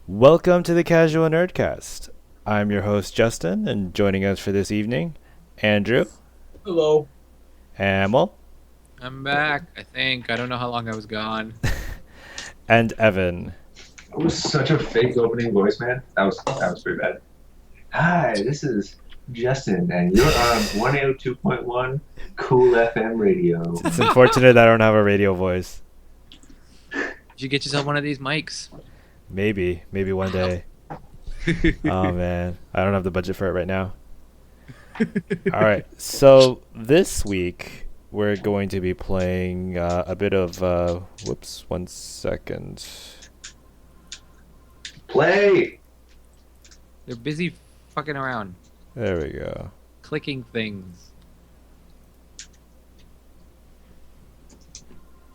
Welcome to the Casual Nerdcast. I'm your host, Justin, and joining us for this evening, Andrew, Hello. Amel, I'm back, I think. I don't know how long I was gone. and Evan. It was such a fake opening voice, man. That was pretty bad. Hi, this is Justin, and you're on 102.1 Cool FM radio. It's unfortunate I don't have a radio voice. You should get yourself one of these mics. Maybe one day. Oh man, I don't have the budget for it right now. All right, so this week we're going to be playing a bit of. Whoops, 1 second. Play! They're busy fucking around, There we go. clicking things.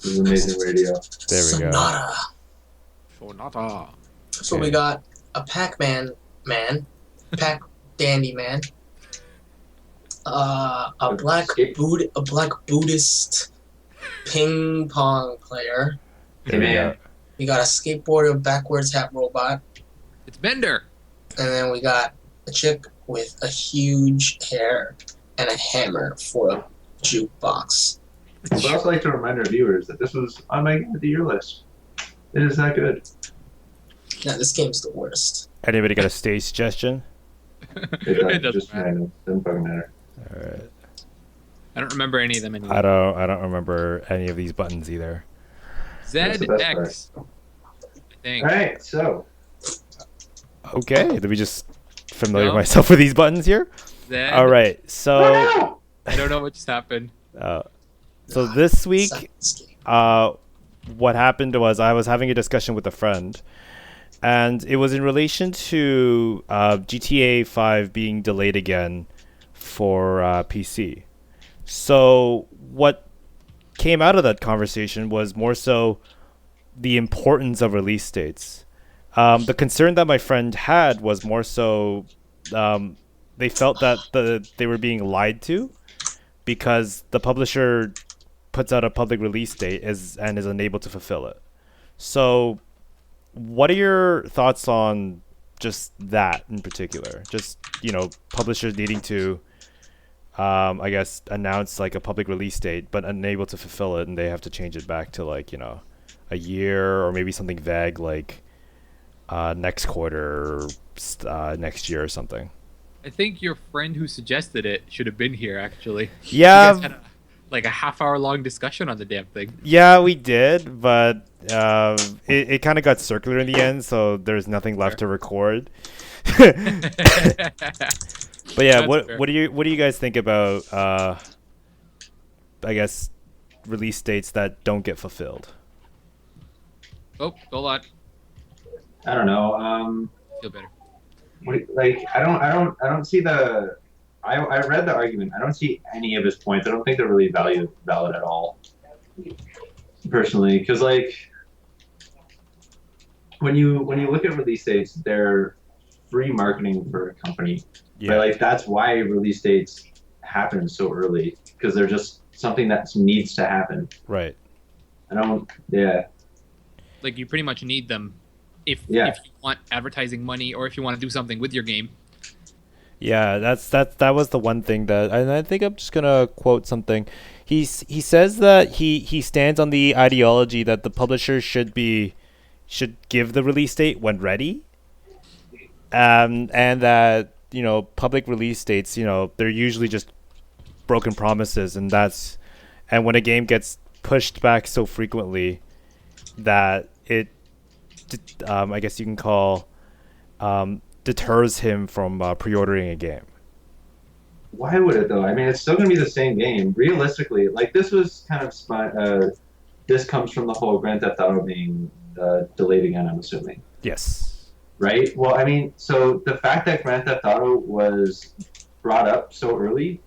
This is amazing radio. There we go. Sonata. Sonata. So Okay. we got a Pac-Man man, Pac Dandy man, a black Buddhist ping pong player. There we go. We got a skateboarder backwards hat robot, It's Bender. and then we got a chick with a huge hair and a hammer for a jukebox. I would also like to remind our viewers that this was on my Game of the Year list. It is that good. Now this game's the worst. Anybody got a stage suggestion? It doesn't just matter. random. Doesn't fucking matter. All right. I don't remember any of them anymore. I don't remember any of these buttons either. That's the best ZX. I think. Alright, so. Okay, let me just familiar No. myself with these buttons here. Z. All right, so No! I don't know what just happened. so this week, Sucks game. what happened was I was having a discussion with a friend, and it was in relation to GTA 5 being delayed again for PC. So what came out of that conversation was more so the importance of release dates. The concern that my friend had was more so they felt that they were being lied to because the publisher puts out a public release date and is unable to fulfill it. So what are your thoughts on just that in particular? Just, publishers needing to I guess announce like a public release date but unable to fulfill it, and they have to change it back to like, a year or maybe something vague like next quarter, next year or something. I think your friend who suggested it should have been here, actually. Yeah, You guys had a half-hour long discussion on the damn thing. yeah, we did, but it kind of got circular in the end, so there's nothing left to record. But yeah, That's what fair. what do you guys think about I guess release dates that don't get fulfilled? Oh, hold on. I don't know. Feel better. I don't see the. I read the argument. I don't see any of his points. I don't think they're really valid at all. Personally, because when you look at release dates, they're free marketing for a company. Yeah, But that's why release dates happen so early, because they're just something that needs to happen. right. I don't. Yeah. Like, you pretty much need them if Yeah. you want advertising money or if you want to do something with your game. Yeah, that was the one thing that, and I think I'm just gonna quote something. He says that he stands on the ideology that the publisher should give the release date when ready, and that public release dates, they're usually just broken promises, and when a game gets pushed back so frequently that it I guess you can call deters him from pre-ordering a game. Why would it though? I mean, it's still gonna be the same game. Realistically, this was kind of this comes from the whole Grand Theft Auto being delayed again. I'm assuming. Yes. Right? Well, I mean, so the fact that Grand Theft Auto was brought up so early,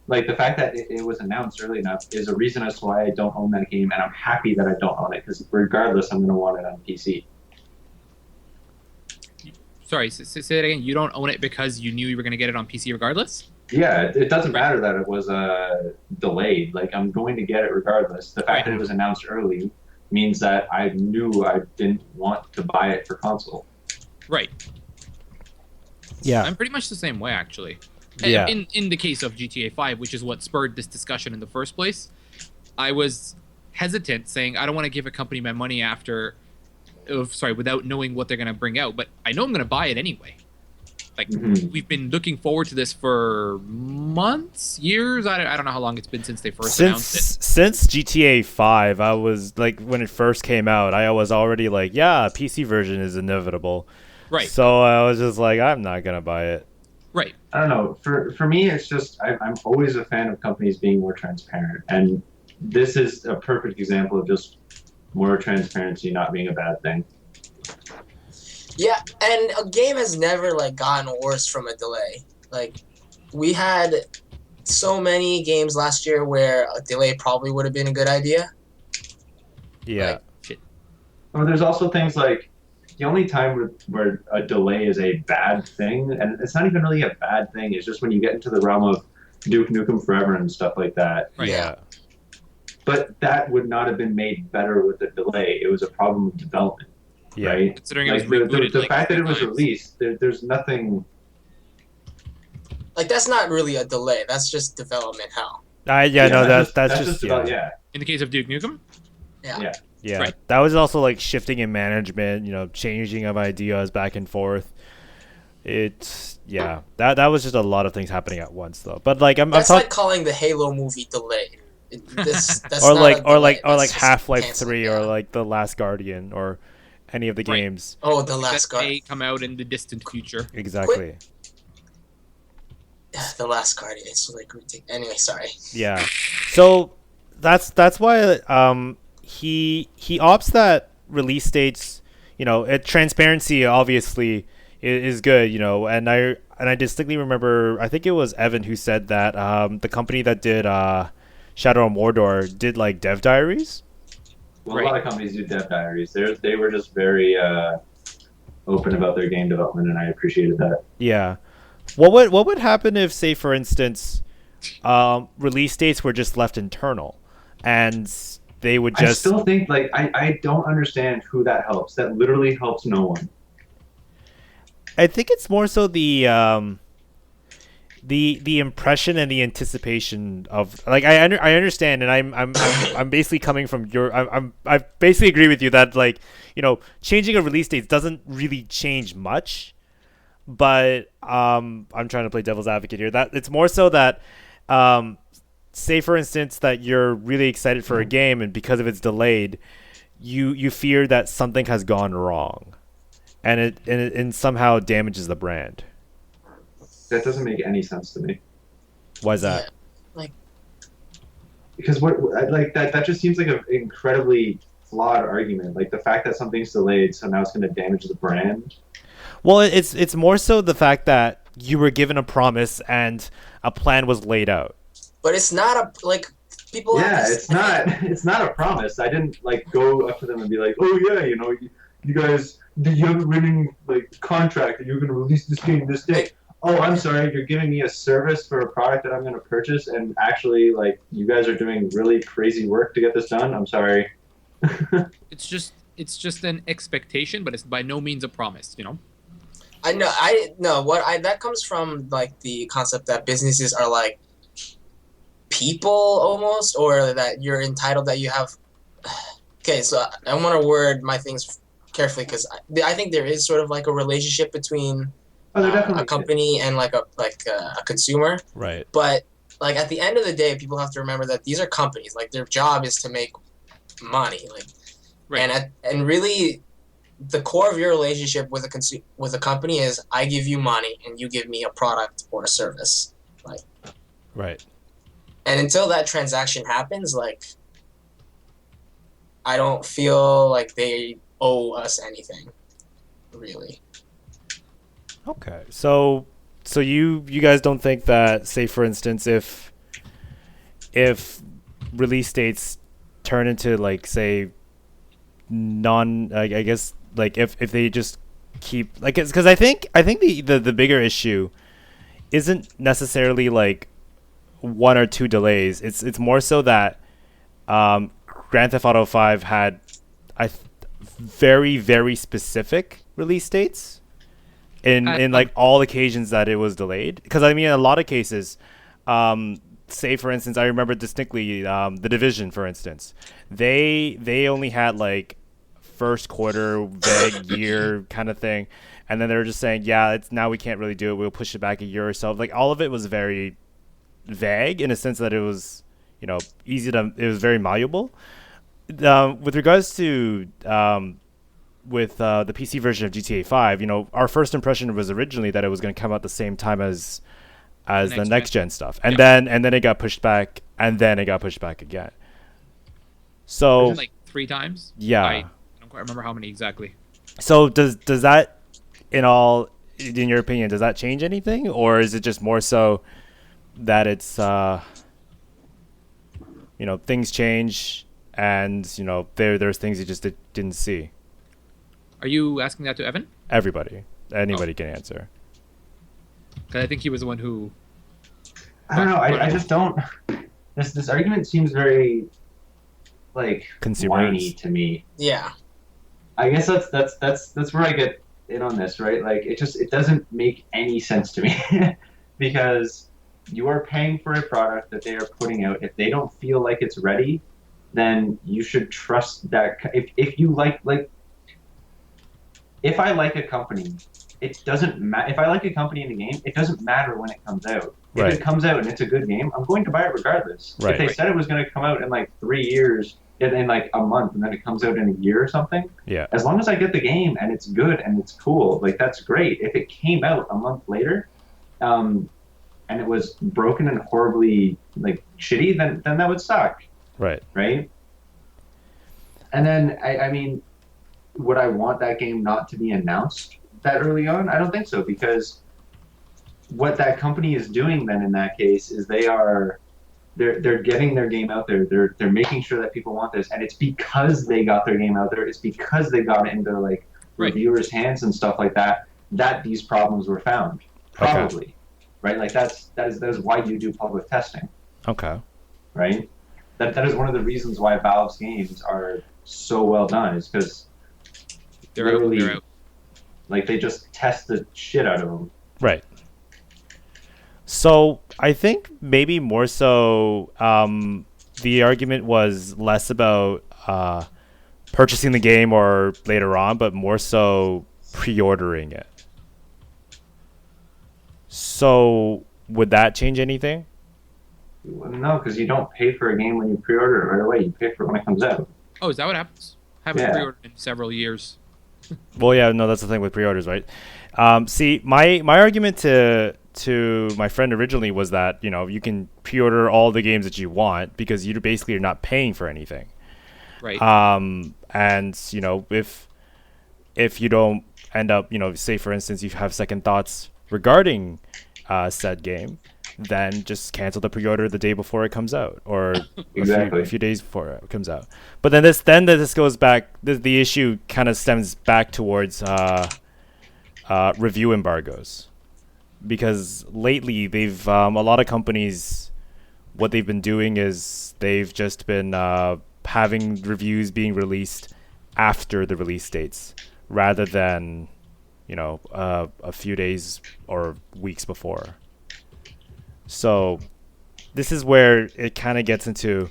the fact that it was announced early enough is a reason as to why I don't own that game, and I'm happy that I don't own it, because regardless, I'm going to want it on PC. Sorry, say that again. You don't own it because you knew you were going to get it on PC regardless? Yeah, it doesn't matter that it was delayed. I'm going to get it regardless. The fact that it was announced early means that I knew I didn't want to buy it for console. Right. Yeah. I'm pretty much the same way, actually. Yeah. In the case of GTA 5, which is what spurred this discussion in the first place, I was hesitant, saying I don't want to give a company my money without knowing what they're going to bring out. But I know I'm going to buy it anyway. Like, we've been looking forward to this for months, years. I don't know how long it's been since they first announced it. Since GTA 5, I was like, when it first came out, I was already like, yeah, PC version is inevitable. Right. So I was just like, I'm not gonna buy it. Right. I don't know. For me, it's just I'm always a fan of companies being more transparent, and this is a perfect example of just more transparency not being a bad thing. Yeah, and a game has never like gotten worse from a delay. Like, we had so many games last year where a delay probably would have been a good idea. Yeah. Or there's also things like the only time where a delay is a bad thing, and it's not even really a bad thing, it's just when you get into the realm of Duke Nukem Forever and stuff like that. Right. Yeah. But that would not have been made better with a delay. It was a problem of development. Yeah. Right? Considering Like, it was rebooted the like fact that 3 it was times. released, there's nothing. Like, that's not really a delay. That's just development hell. No, that's just about, yeah. In the case of Duke Nukem? Yeah. Yeah, Right. that was also like shifting in management, changing of ideas back and forth. That was just a lot of things happening at once, though. But like I'm That's talking, like calling the Halo movie delayed. That's or not like a delay. or like That's just Half-Life canceled, 3 yeah. or like The Last Guardian or any of the Right. games. Oh, the Last That may Guardian. come out in the distant future. Exactly. The Last Guardian. It's like ridiculous. Anyway, sorry. Yeah. So that's why he opts that release dates, transparency obviously is good, and I distinctly remember, I think it was Evan who said that the company that did Shadow of Mordor did like dev diaries. Well, a lot of companies do dev diaries. They were just very open about their game development, and I appreciated that. Yeah. What would happen if, say, for instance, release dates were just left internal, and they would just? I still think I don't understand who that helps. That literally helps no one. I think it's more so the impression and the anticipation of, like, I understand, and I'm basically coming from your I basically agree with you that, like, changing a release date doesn't really change much, but I'm trying to play devil's advocate here, that it's more so that say for instance that you're really excited for a game, and because of it's delayed, you fear that something has gone wrong, and it somehow damages the brand. That doesn't make any sense to me. Why is that? Because that just seems like an incredibly flawed argument. Like, the fact that something's delayed, so now it's going to damage the brand. Well, it's more so the fact that you were given a promise and a plan was laid out. But it's not people. Yeah, have it's not a promise. I didn't go up to them and be like, oh yeah, you guys, you have a winning contract that you're going to release this game this day. Oh, I'm sorry, you're giving me a service for a product that I'm going to purchase, and actually, you guys are doing really crazy work to get this done? I'm sorry. It's just an expectation, but it's by no means a promise, I know. That comes from the concept that businesses are like people almost, or that you're entitled, that you have. Okay, so I want to word my things carefully, because I think there is sort of like a relationship between a company and a consumer. Right. But at the end of the day, people have to remember that these are companies. Their job is to make money. Right. And really, the core of your relationship with a company is, I give you money and you give me a product or a service. Right. And until that transaction happens, I don't feel like they owe us anything, really. Okay. So you guys don't think that, say for instance, if release dates turn into say I guess if they just keep because I think the bigger issue isn't necessarily one or two delays. It's more so that Grand Theft Auto 5 had very, very specific release dates. in like all occasions that it was delayed. Because I mean, in a lot of cases, say for instance, I remember distinctly the Division, for instance, they only had like first quarter vague year kind of thing, and then they were just saying, yeah, it's now we can't really do it. We'll push it back a year or so. Like all of it was very vague in a sense that it was, easy to. It was very malleable. With regards to with the PC version of GTA 5, our first impression was originally that it was going to come out the same time as the next gen stuff, and then it got pushed back, and then it got pushed back again. So like 3 times. Yeah, I don't quite remember how many exactly. So does that, in your opinion, does that change anything, or is it just more so that it's things change and there's things you just didn't see? Are you asking that to Evan? Anybody can answer. Because I think he was the one who. I don't know. I just don't. This argument seems very like whiny to me. Yeah. I guess that's where I get in on this, right? Like it doesn't make any sense to me because you are paying for a product that they are putting out. If they don't feel like it's ready, then you should trust that. If you like. If I like a company, it doesn't matter. If I like a company in a game, it doesn't matter when it comes out. If it comes out and it's a good game, I'm going to buy it regardless. Right. If they said it was going to come out in like 3 years, in like a month, and then it comes out in a year or something, as long as I get the game and it's good and it's cool, like that's great. If it came out a month later, and it was broken and horribly like shitty, then that would suck. Right. Right. And then I mean, would I want that game not to be announced that early on? I don't think so, because what that company is doing then in that case is they're getting their game out there. They're making sure that people want this, and it's because they got their game out there. It's because they got it into like reviewers' hands and stuff like that these problems were found. Probably, right? Like that is why you do public testing. Okay. Right. That is one of the reasons why Valve's games are so well done, is because they're out. Like they just test the shit out of them. Right. So I think maybe more so the argument was less about purchasing the game or later on, but more so pre-ordering it. So would that change anything? No, because you don't pay for a game when you pre-order it right away. You pay for it when it comes out. Oh, is that what happens? I haven't pre-ordered in several years. Well, yeah, no, that's the thing with pre-orders, right? See, my argument to my friend originally was that you can pre-order all the games that you want because you basically are not paying for anything, right? And if you don't end up, say for instance you have second thoughts regarding said game, then just cancel the pre-order the day before it comes out, or a few days before it comes out. But then this goes back. The issue kind of stems back towards review embargoes, because lately they've a lot of companies, what they've been doing is they've just been having reviews being released after the release dates rather than a few days or weeks before. So this is where it kind of gets into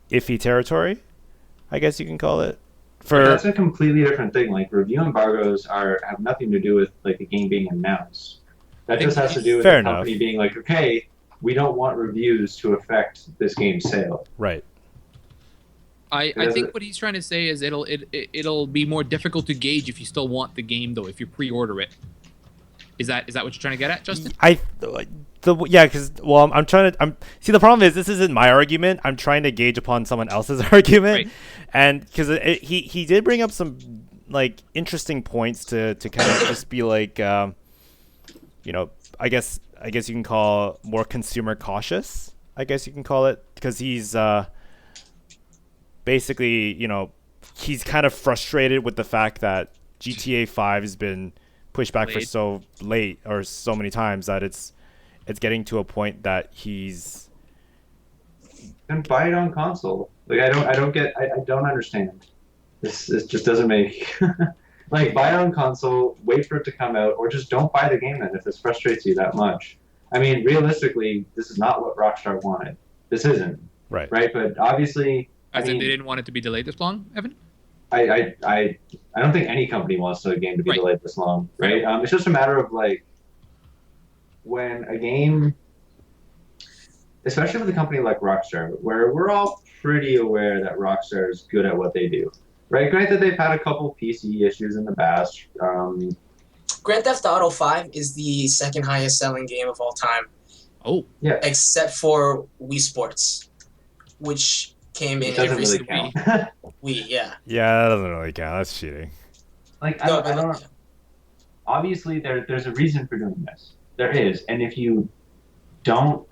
iffy territory, I guess you can call it. That's a completely different thing. Like review embargoes have nothing to do with like the game being announced. That just has to do with the company being like, okay, we don't want reviews to affect this game's sale. Right. I think what he's trying to say is it'll be more difficult to gauge if you still want the game though if you pre-order it. Is that what you're trying to get at, Justin? Because I'm trying to. See, the problem is this isn't my argument. I'm trying to gauge upon someone else's argument, and because he did bring up some like interesting points to kind of just be like, I guess you can call more consumer cautious. I guess you can call it, because he's basically he's kind of frustrated with the fact that GTA 5 has been pushed back for so late or so many times that it's getting to a point that he's and buy it on console. Like I don't understand. This just doesn't make Like, buy your own console, wait for it to come out, or just don't buy the game then if this frustrates you that much. I mean, realistically, this is not what Rockstar wanted. This isn't. Right. Right? But obviously, As I in mean, they didn't want it to be delayed this long, Evan? I don't think any company wants a game to be Right. delayed this long, right? It's just a matter of like when a game, especially with a company like Rockstar, where we're all pretty aware that Rockstar is good at what they do, right? Granted, they've had a couple PC issues in the past. Grand Theft Auto 5 is the second highest selling game of all time, Oh, except for Wii Sports, which came in It doesn't every really single count. Wii. Yeah. Yeah, that doesn't really count. That's cheating. Like, No, I don't know. Obviously, there's a reason for doing this. There is, and if you don't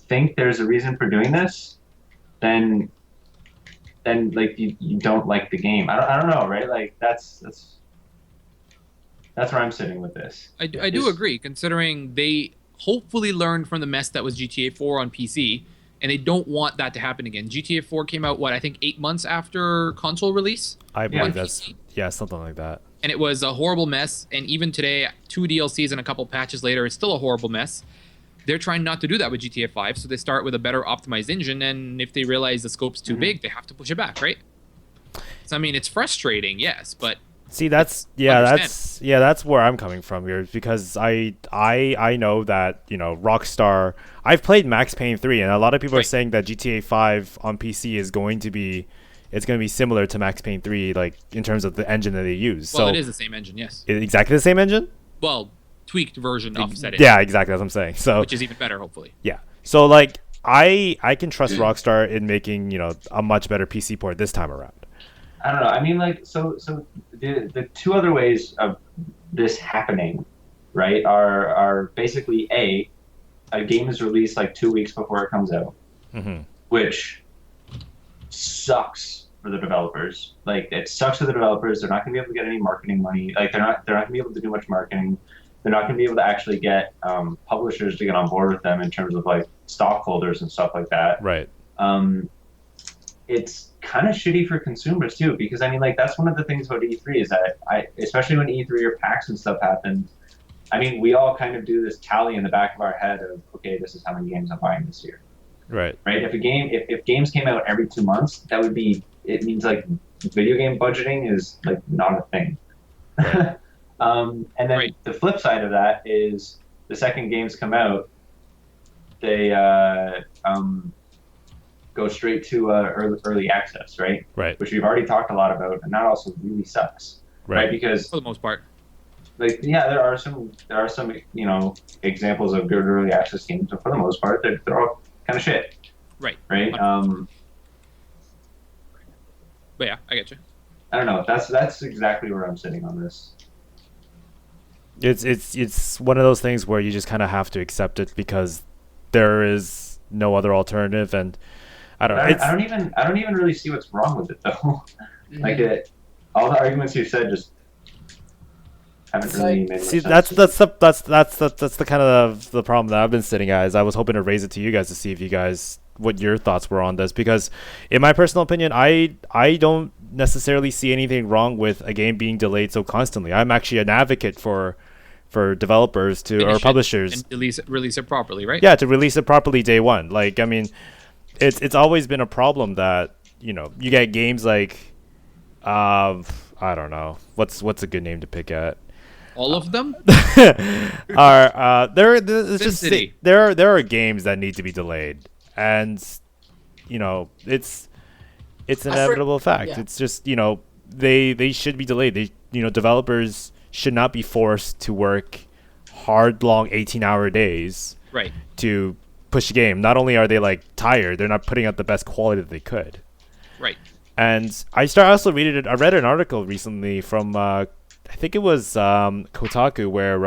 think there's a reason for doing this, then like you don't like the game. I don't know, right? Like that's where I'm sitting with this. I do agree, considering they hopefully learned from the mess that was GTA 4 on PC, and they don't want that to happen again. GTA 4 came out, I think 8 months after console release? I believe On that's PC. something like that. And it was a horrible mess, and even today, 2 DLCs and a couple patches later, it's still a horrible mess. They're trying not to do that with GTA 5, so they start with a better optimized engine, and if they realize the scope's too big, they have to push it back, right? So, I mean, it's frustrating, yes, but See, that's where I'm coming from here, because I know that, Rockstar. I've played Max Payne 3, and a lot of people are Right. saying that GTA 5 on PC is going to be similar to Max Payne 3, like in terms of the engine that they use. well, So it is the same engine, yes. exactly the same engine. Well, tweaked version offset it, Yeah, exactly. That's what I'm saying. So which is even better, hopefully. yeah. So like I can trust Rockstar in making a much better PC port this time around. I don't know. I mean, like, so the two other ways of this happening, right, are basically a game is released like 2 weeks before it comes out, Mm-hmm. which sucks for the developers. Like, it sucks for the developers. They're not going to be able to get any marketing money. Like, they're not going to be able to do much marketing. They're not going to be able to actually get publishers to get on board with them in terms of like stockholders and stuff like that. Right. It's kind of shitty for consumers too, because I mean, like, that's one of the things about E3 is that especially when E3 or PAX and stuff happen, I mean, we all kind of do this tally in the back of our head of, okay, this is how many games I'm buying this year, Right. right? If games came out every 2 months, it means like video game budgeting is like not a thing. Right. And then Right. the flip side of that is the second games come out, they go straight to early access, right? Right. Which we've already talked a lot about, and that also really sucks, right? Because For the most part. like, yeah, there are some examples of good early access games, but for the most part, they're all kind of shit, Right. right? But yeah, I get you. I don't know. That's exactly where I'm sitting on this. It's one of those things where you just kind of have to accept it because there is no other alternative, and I don't know. I don't even really see what's wrong with it though. Like all the arguments you said just haven't really made much See, sense. that's the kind of the problem that I've been sitting at. Is I was hoping to raise it to you guys to see if you guys what your thoughts were on this, because in my personal opinion, I don't necessarily see anything wrong with a game being delayed so constantly. I'm actually an advocate for developers to Finish or it publishers and release it properly, right? to release it properly day one. Like, I mean, it's always been a problem that you get games like I don't know what's a good name to pick at. All of them? Are it's just SimCity. there are games that need to be delayed, and it's an inevitable fact. yeah. It's just they should be delayed. Developers should not be forced to work hard, long 18-hour days Right. to push a game. Not only are they like tired, they're not putting out the best quality that they could. Right. And I read an article recently from I think it was Kotaku, where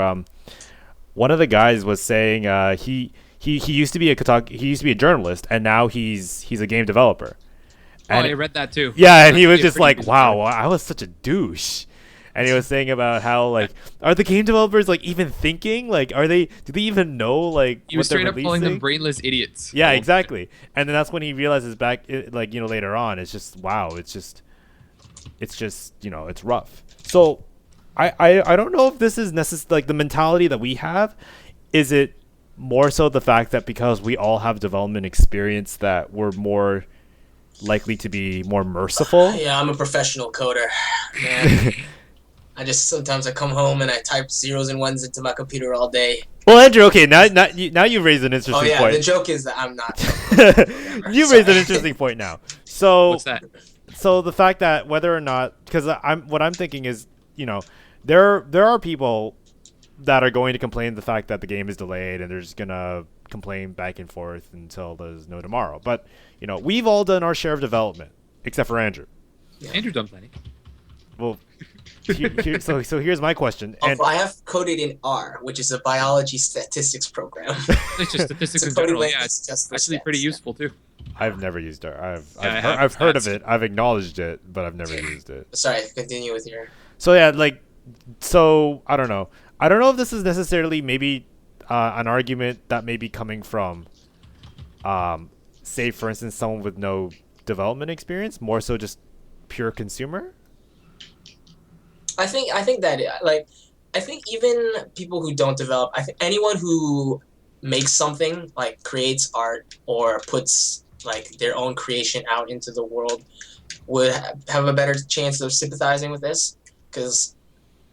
one of the guys was saying he used to be a journalist, and now he's a game developer. And I read that too. yeah, and he was That's just pretty like, good. wow, I was such a douche. And he was saying about how, like, are the game developers like even thinking? Like, do they even know like He was what they're straight up calling them releasing? brainless idiots. Yeah, Oh, exactly. And then that's when he realizes later on, it's just wow, it's just it's rough. So I don't know if this is like the mentality that we have. Is it more so the fact that because we all have development experience that we're more likely to be more merciful? Yeah, I'm a professional coder, man. Sometimes I come home and I type zeros and ones into my computer all day. Well, Andrew, okay, now you raised an interesting Oh yeah, point. the joke is that I'm not. You raised an interesting point now. So What's that? So the fact that whether or not, because what I'm thinking is, there are people that are going to complain the fact that the game is delayed, and they're just gonna complain back and forth until there's no tomorrow. But we've all done our share of development, except for Andrew. Andrew done plenty. Well, so here's my question. And I have coded in R, which is a biology statistics program. It's just statistics in general. Yeah, it's actually pretty useful too. I've never used R. I've heard of it. I've acknowledged it, but I've never used it. Sorry, continue with your. So yeah, I don't know. I don't know if this is necessarily maybe an argument that may be coming from, say for instance, someone with no development experience, more so just pure consumer. I think that I think even people who don't develop, I think anyone who makes something, like creates art or puts like their own creation out into the world, would have a better chance of sympathizing with this, because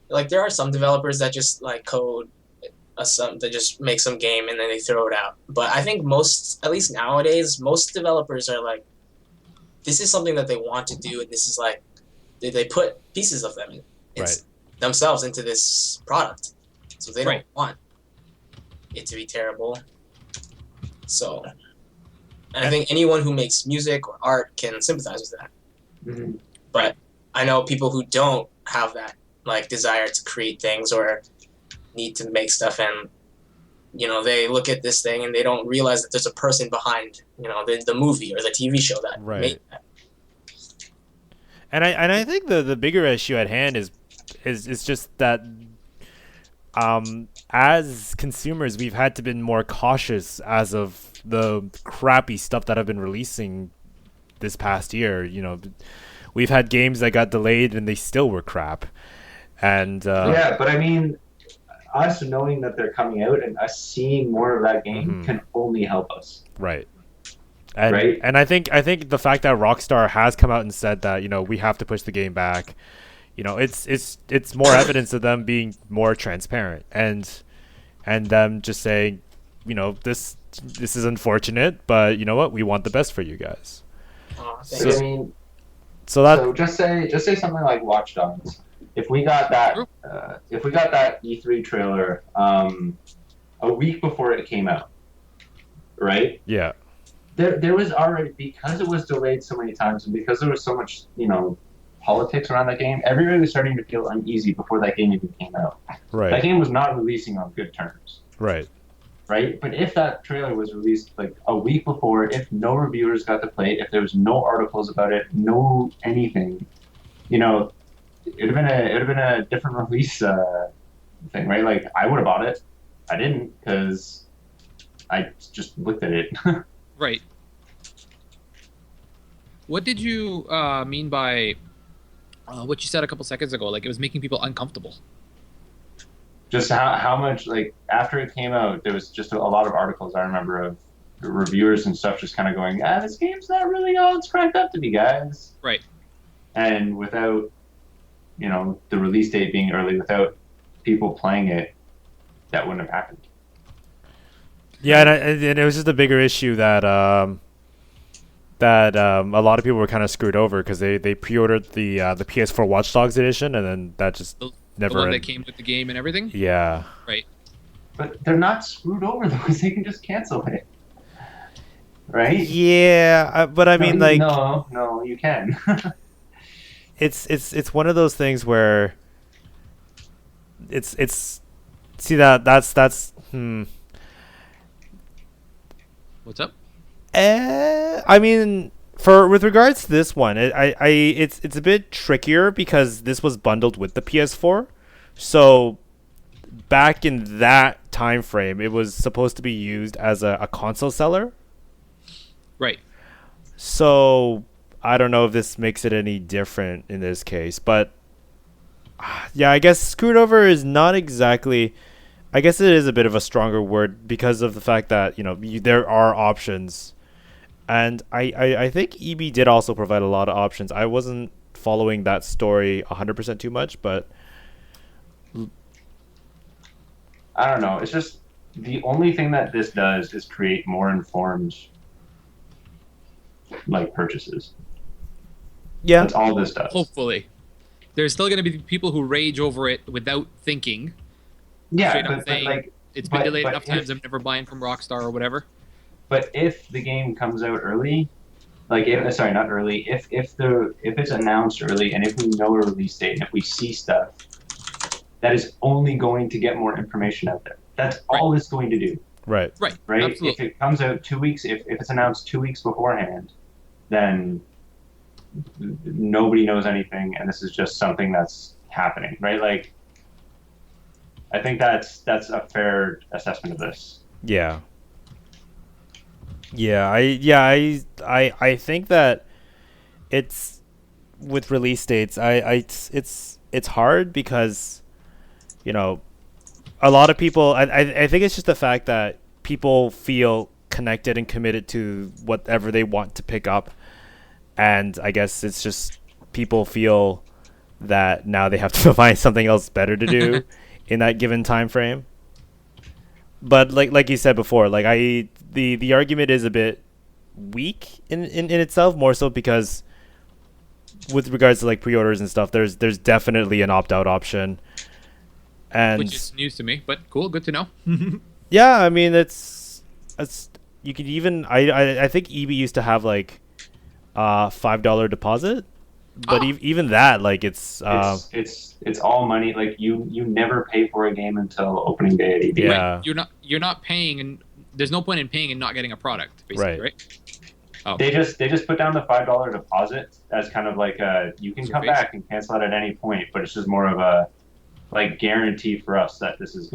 like there are some developers that just like code that just make some game and then they throw it out. But I think most, at least nowadays, most developers are like, this is something that they want to do, and this is like they put pieces of them themselves into this product, so they don't want it to be terrible. So, and I think anyone who makes music or art can sympathize with that. Mm-hmm. But I know people who don't have that like desire to create things or need to make stuff, and they look at this thing and they don't realize that there's a person behind the movie or the TV show that made that. And I think the bigger issue at hand is just that as consumers we've had to been more cautious as of the crappy stuff that have been releasing this past year. We've had games that got delayed and they still were crap. And yeah, but I mean, us knowing that they're coming out and us seeing more of that game can only help us. Right. And I think the fact that Rockstar has come out and said that we have to push the game back, it's more evidence of them being more transparent and them just saying, this is unfortunate, but you know what, we want the best for you guys. So just say something like Watch Dogs. If we got that E3 trailer a week before it came out, right? Yeah. There was already, because it was delayed so many times and because there was so much, politics around that game, everybody was starting to feel uneasy before that game even came out. Right. That game was not releasing on good terms. Right. Right? But if that trailer was released like a week before, if no reviewers got to play it, if there was no articles about it, no anything, it would have been a different release thing, right? Like I would have bought it. I didn't, because I just looked at it. Right. What did you mean by what you said a couple seconds ago? Like it was making people uncomfortable. Just how much, like, after it came out, there was just a lot of articles I remember of reviewers and stuff just kind of going, this game's not really all it's cracked up to be, guys. Right. And without, the release date being early, without people playing it, that wouldn't have happened. Yeah, and it was just a bigger issue that a lot of people were kind of screwed over because they pre-ordered the PS4 Watch Dogs edition, and then that just never. The one that came with the game and everything. Yeah. Right. But they're not screwed over though, because they can just cancel it. Right. Yeah, but I mean, like. No, you can. It's one of those things where. It's see that's. What's up? I mean, with regards to this one, it's a bit trickier because this was bundled with the PS4. So back in that time frame, it was supposed to be used as a console seller. Right. So I don't know if this makes it any different in this case, but Yeah, I guess screwed over is not exactly. I guess it is a bit of a stronger word because of the fact that there are options, and I think EB did also provide a lot of options. I wasn't following that story 100% too much, but I don't know. It's just the only thing that this does is create more informed like purchases. yeah, That's all this does. Hopefully, there's still going to be people who rage over it without thinking. Yeah, Straight up but saying, like it's been delayed enough if, times. I'm never buying from Rockstar or whatever. But if the game comes out early, like sorry, not early. If it's announced early, and if we know a release date, and if we see stuff, that is only going to get more information out there. That's all it's going to do. right. Right. Right? Absolutely. If it comes out 2 weeks, if it's announced 2 weeks beforehand, then nobody knows anything, and this is just something that's happening, right? Like, I think that's a fair assessment of this. Yeah. I think that it's with release dates. It's hard because a lot of people. I think it's just the fact that people feel connected and committed to whatever they want to pick up, and I guess it's just people feel that now they have to find something else better to do in that given time frame. But like you said before, like the argument is a bit weak in itself, more so because with regards to like pre-orders and stuff, there's definitely an opt-out option, and Which is news to me, but cool, good to know. yeah, I mean it's you could even I think EB used to have like $5 deposit, but even that, like it's all money. Like you never pay for a game until opening day at EB. Yeah. Right. You're not paying, and there's no point in paying and not getting a product, basically, right? Oh. They just put down the $5 deposit as kind of like you can come back and cancel it at any point, but it's just more of a like guarantee for us that this is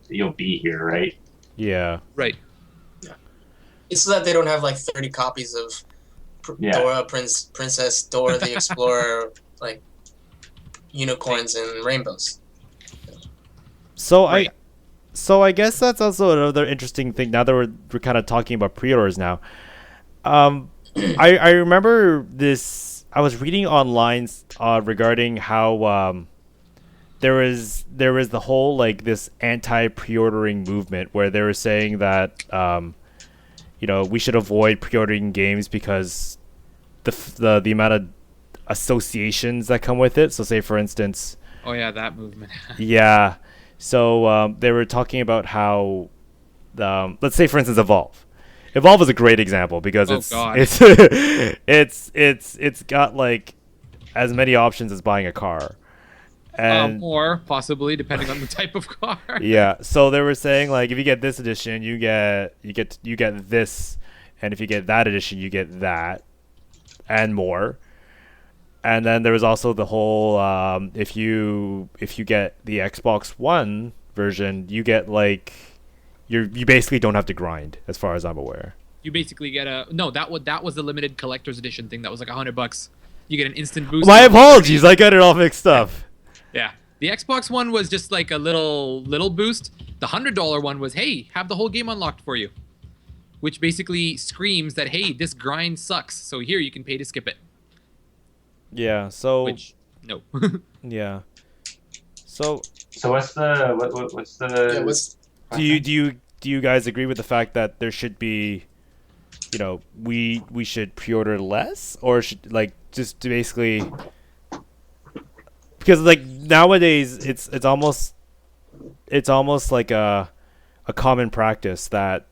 you'll be here, right? Yeah. Right. Yeah. It's so that they don't have like 30 copies of Dora, Princess Dora the Explorer, like unicorns and rainbows. So right. I guess that's also another interesting thing. Now that we're kind of talking about pre-orders now, I remember this. I was reading online regarding how there was the whole like this anti-pre-ordering movement where they were saying that we should avoid pre-ordering games because the amount of associations that come with it. So say for instance. Oh yeah, that movement. Yeah. So they were talking about how, let's say for instance, Evolve. Evolve is a great example because it's got like as many options as buying a car, and more possibly depending on the type of car. Yeah. So they were saying like if you get this edition, you get this, and if you get that edition, you get that, and more. And then there was also the whole if you get the Xbox One version, you get like you basically don't have to grind, as far as I'm aware. You basically get that was the limited collector's edition thing that was like $100. You get an instant boost. My apologies, I got it all mixed up. Yeah, the Xbox One was just like a little boost. The $100 one was, hey, have the whole game unlocked for you, which basically screams that hey, this grind sucks, so here you can pay to skip it. Yeah. So. Which no. Yeah. So what's the? Yeah, Do you guys agree with the fact that there should be, we should pre-order less, or should like just to basically, because like nowadays it's almost like a common practice that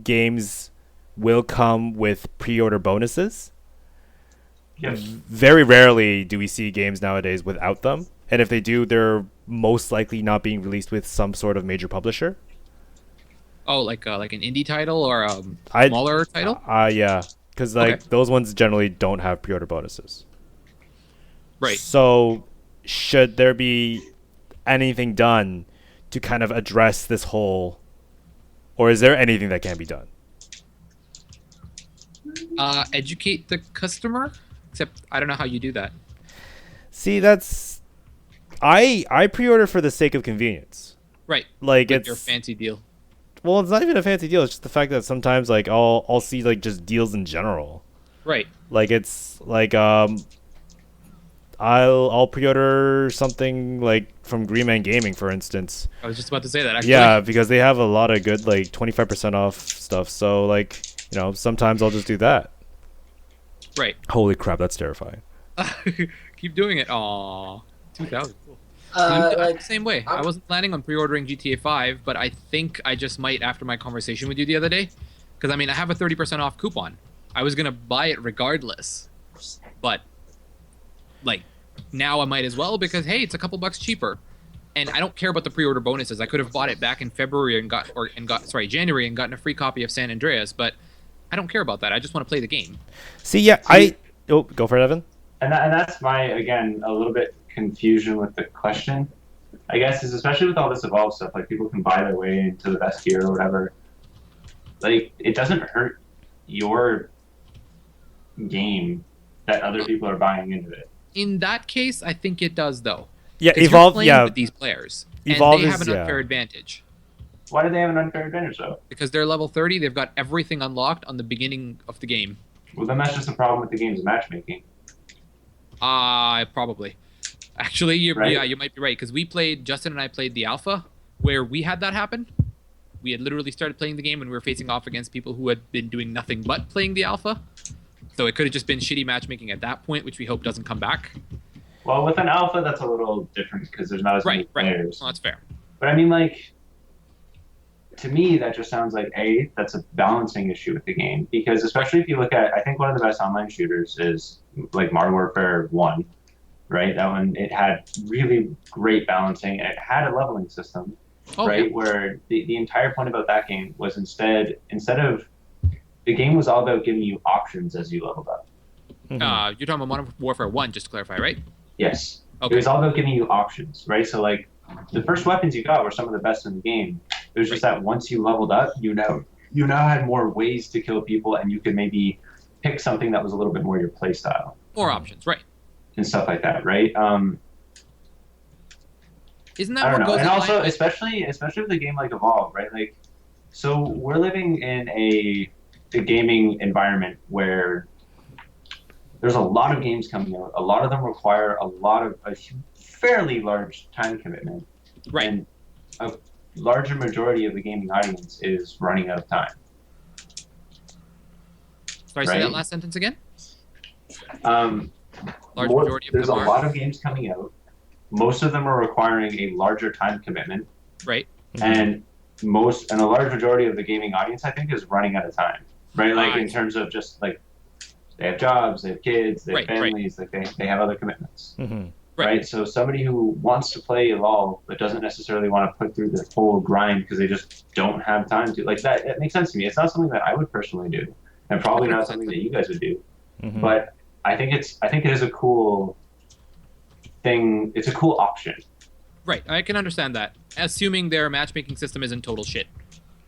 games will come with pre-order bonuses. Yes. Very rarely do we see games nowadays without them, and if they do, they're most likely not being released with some sort of major publisher. Oh, like an indie title or a smaller title? Yeah, because those ones generally don't have pre-order bonuses. Right. So, should there be anything done to kind of address this whole, or is there anything that can be done? Educate the customer. Except I don't know how you do that. See, that's I pre-order for the sake of convenience. Right. Like With it's your fancy deal. well, it's not even a fancy deal. It's just the fact that sometimes like I'll see like just deals in general. Right. Like it's like I'll pre-order something like from Green Man Gaming, for instance. I was just about to say that, actually. Yeah, because they have a lot of good like 25% off stuff. So like, sometimes I'll just do that. Right. Holy crap, that's terrifying. Keep doing it. Aw. 2,000. Cool. I'm the same way. I wasn't planning on pre-ordering GTA 5, but I think I just might after my conversation with you the other day. Because, I have a 30% off coupon. I was going to buy it regardless. But, now I might as well because, hey, it's a couple bucks cheaper. And I don't care about the pre-order bonuses. I could have bought it back in January and gotten a free copy of San Andreas, but I don't care about that. I just want to play the game. See, yeah, go for it, Evan. And that's my, again, a little bit confusion with the question, I guess, is especially with all this Evolve stuff, like people can buy their way into the best gear or whatever. Like, it doesn't hurt your game that other people are buying into it. In that case, I think it does, though. Yeah, 'Cause Evolve, you're playing with these players, Evolve and they have is, an unfair advantage. Why do they have an unfair advantage, though? Because they're level 30, they've got everything unlocked on the beginning of the game. Well, then that's just a problem with the game's matchmaking. Probably. Actually, you Right? might be right, because Justin and I played the alpha, where we had that happen. We had literally started playing the game and we were facing off against people who had been doing nothing but playing the alpha. So it could have just been shitty matchmaking at that point, which we hope doesn't come back. Well, with an alpha, that's a little different because there's not as many players. Well, that's fair. But to me, that just sounds like that's a balancing issue with the game, because especially if you look at, I think one of the best online shooters is like Modern Warfare 1, right? That one, it had really great balancing. It had a leveling system, right? Yeah. Where the entire point about that game was instead of, the game was all about giving you options as you leveled up. Mm-hmm. You're talking about Modern Warfare 1, just to clarify, right? Yes. Okay. It was all about giving you options, right? So like, the first weapons you got were some of the best in the game. It was just that once you leveled up, you now had more ways to kill people, and you could maybe pick something that was a little bit more your play style. More options, right? And stuff like that, right? Isn't that I don't what know. goes And in also, line? especially with a game like Evolve, right? Like, so we're living in a gaming environment where there's a lot of games coming out. A lot of them require a fairly large time commitment. Right. And a larger majority of the gaming audience is running out of time. Sorry, say that last sentence again? There's a lot of games coming out. Most of them are requiring a larger time commitment. Right. And a large majority of the gaming audience, I think, is running out of time. Right? Like, in terms of just, like, they have jobs, they have kids, they have families, like, they have other commitments. Mm-hmm. Right? So somebody who wants to play Evolve but doesn't necessarily want to put through the whole grind because they just don't have time to, like, that, it makes sense to me. It's not something that I would personally do, and probably not something that you guys would do. Mm-hmm. But I think it is a cool thing. It's a cool option. Right. I can understand that, assuming their matchmaking system isn't total shit,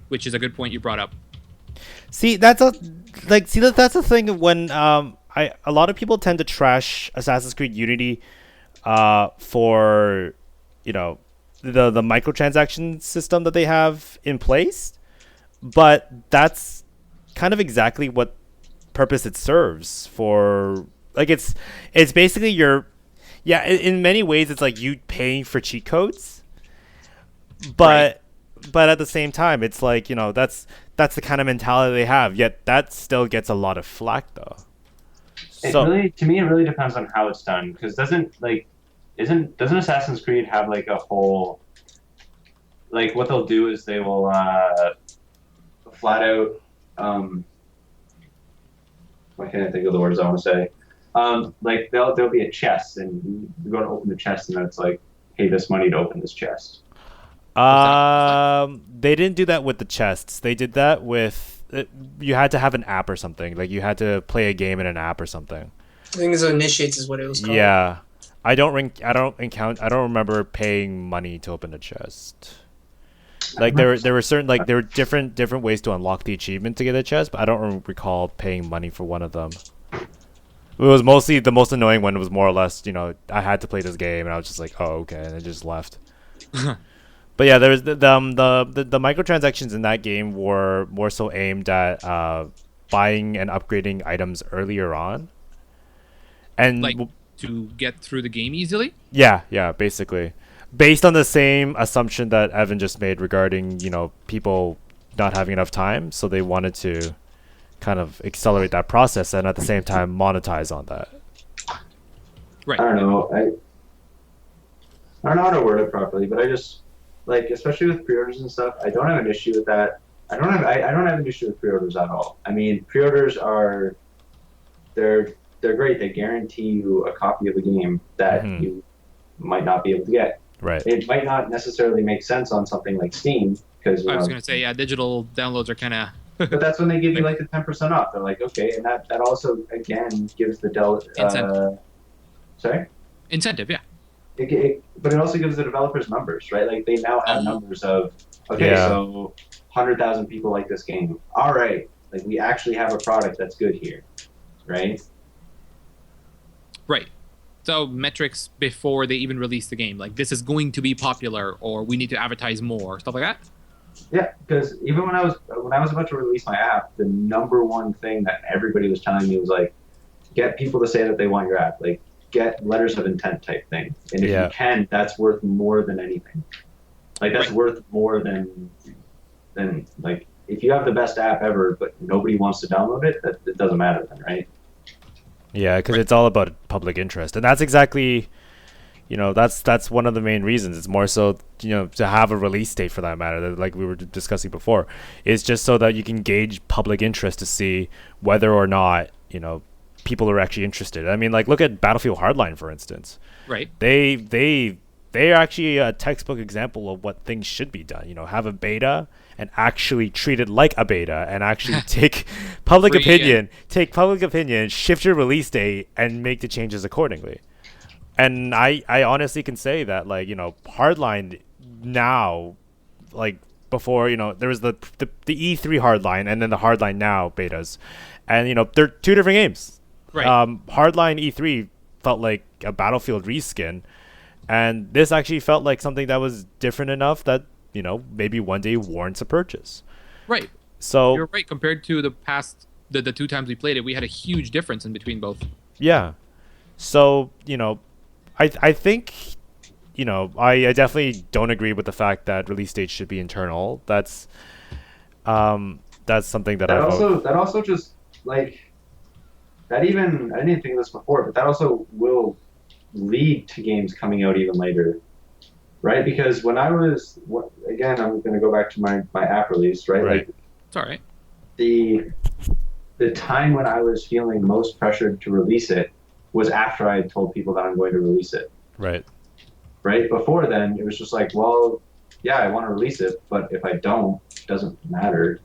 which is a good point you brought up. See, that's the thing when a lot of people tend to trash Assassin's Creed Unity for the microtransaction system that they have in place, but that's kind of exactly what purpose it serves for. Like, it's basically in many ways it's like you paying for cheat codes, but at the same time it's like, that's the kind of mentality they have, yet that still gets a lot of flack though. To me, it really depends on how it's done, because doesn't Assassin's Creed have like a whole, like, what they'll do is they will flat out why can't I think of the words I want to say? Like, there'll be a chest, and you go to open the chest, and then it's like, pay this money to open this chest. They didn't do that with the chests. They did that with you had to have an app or something. Like, you had to play a game in an app or something. I think it's Initiates is what it was called. Yeah, I don't remember paying money to open a chest. Like, there were certain, like, there were different ways to unlock the achievement to get a chest, but I don't recall paying money for one of them. It was mostly the most annoying one was more or less, I had to play this game and I was just like, oh, okay, and I just left. But yeah, there's the microtransactions in that game were more so aimed at buying and upgrading items earlier on, and Like to get through the game easily. yeah, basically, based on the same assumption that Evan just made regarding people not having enough time, so they wanted to kind of accelerate that process and at the same time monetize on that. Right. I don't know. I don't know how to word it properly, but I just like, especially with pre-orders and stuff, I don't have an issue with that. I don't have an issue with pre-orders at all. I mean, pre-orders are they're great. They guarantee you a copy of the game that you might not be able to get. Right. It might not necessarily make sense on something like Steam because I was going to say, yeah, digital downloads are kind of. But that's when they give you like the 10% off. They're like, okay, and that also again gives the Incentive. Sorry. Incentive, yeah. But it also gives the developers numbers, right? Like they now have numbers of, okay, Yeah. so 100,000 people like this game. All right, like we actually have a product that's good here, right? Right. So metrics before they even release the game, like this is going to be popular, or we need to advertise more, stuff like that. Yeah, because even when I was about to release my app, the number one thing that everybody was telling me was like, get people to say that they want your app, like get letters of intent type thing, and if you can, that's worth more than anything. Like that's worth more than like if you have the best app ever, but nobody wants to download it, that it doesn't matter then, right? Yeah, because it's all about public interest, and that's exactly, that's one of the main reasons. It's more so, to have a release date for that matter, like we were discussing before, is just so that you can gauge public interest to see whether or not, people are actually interested. I mean, like look at Battlefield Hardline, for instance. Right. They're actually a textbook example of what things should be done. Have a beta and actually treat it like a beta and actually take public opinion, shift your release date and make the changes accordingly. And I honestly can say that, like, Hardline now, like before, there was the E3 Hardline and then the Hardline now betas. And, they're two different games. Right. Hardline E3 felt like a Battlefield reskin. And this actually felt like something that was different enough that, maybe one day warrants a purchase. Right. So you're right. Compared to the past, the two times we played it, we had a huge difference in between both. Yeah. So, I think, I definitely don't agree with the fact that release dates should be internal. That's something that that also just like that even I didn't think of this before, but that also will lead to games coming out even later, right? Because when I was again, I'm going to go back to my app release, right? Right. Like, It's all right. The time when I was feeling most pressured to release it was after I had told people that I'm going to release it. Right. Right? Before then, it was just like, well, yeah, I want to release it, but if I don't, it doesn't matter.